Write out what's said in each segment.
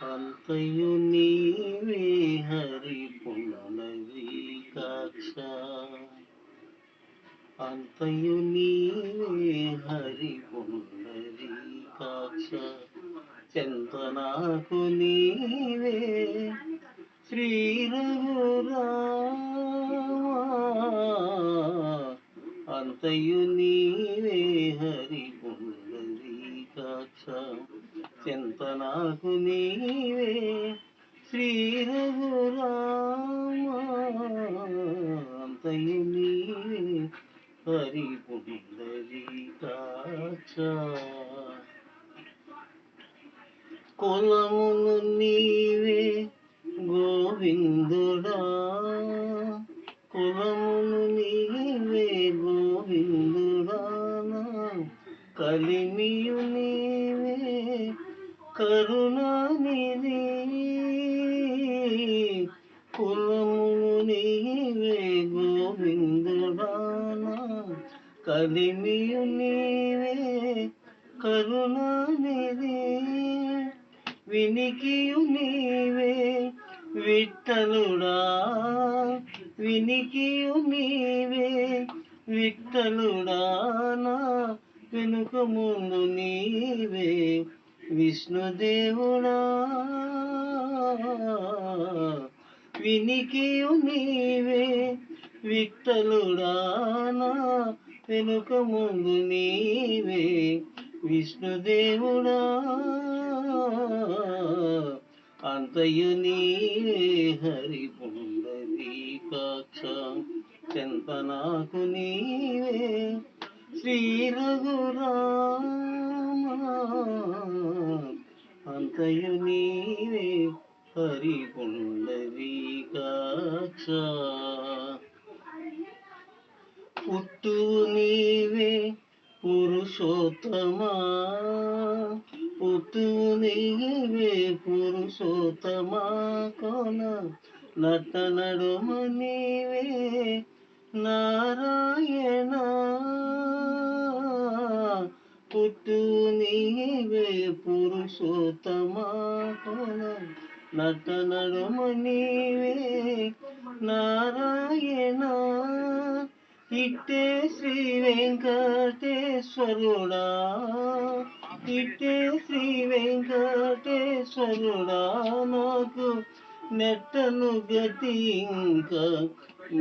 అంతయు నీవే హరి పుండరీకాక్ష, అంతయు నీవే హరి పుండరీకాక్ష, చెంతనాకు నీవే శ్రీ రఘురామా, అంతయు నీవే హరి పుండరీకాక్ష, చింతనాకు నీవే శ్రీ రఘురామా, అంతయు నీవే హరి పుండరీకాక్ష. కులమును నీవే గోవిందుడా, కులమును నీవే గోవిందుడా, కలిమియు నీవే కరుణానిధి, కులమును నీవే గోవిందుడా, కలిమియు నీవే కరుణానిధి, వినికియు నీవే విఠలుడా, వినికియు నీవే విఠలుడా, వెనుక ముందు నీవే విష్ణుదేవుడా, వినికియు నీవే విఠలుడా, వెనుక ముందు నీవే విష్ణుదేవుడా, అంతయు నీవే హరి పుండరీకాక్ష, చింతనాకు నీవే శ్రీ రఘురామా, అంతయు నీవే హరి పుండరీకాక్ష. పుట్టువు నీవే పురుషోత్తమా, పుట్టువు నీవే పురుషోత్తమా, కోన నట నడుమ నీవే నారాయణ, పుట్టువు నీవే పురుషోత్తమా, కోన నట నడుమ నీవే నారాయణ, ఇట్టే శ్రీ వెంకటేశ్వరుడా, ఇట్టే శ్రీ వెంకటేశ్వరుడా, నాకు నెట్టను గతి ఇంకా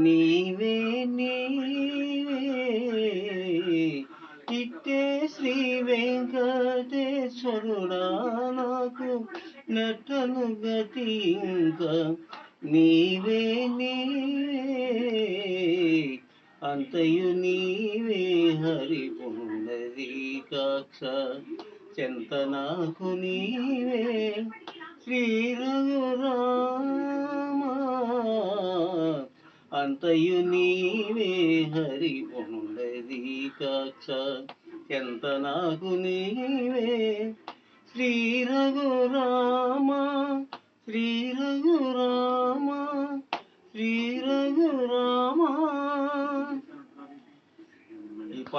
నీవే నీవే, ఇట్టే శ్రీ వెంకటేశ్వరుడా, నాకు నెట్టను గతి ఇంకా నీవే నీవే, అంతయు నీవే హరి పుండరీకాక్ష, చింతనాకు నీవే శ్రీ రఘురామా, అంతయు నీవే హరి పుండరీకాక్ష, చింతనాకు నీవే శ్రీ రఘురామా, శ్రీ రఘురామా.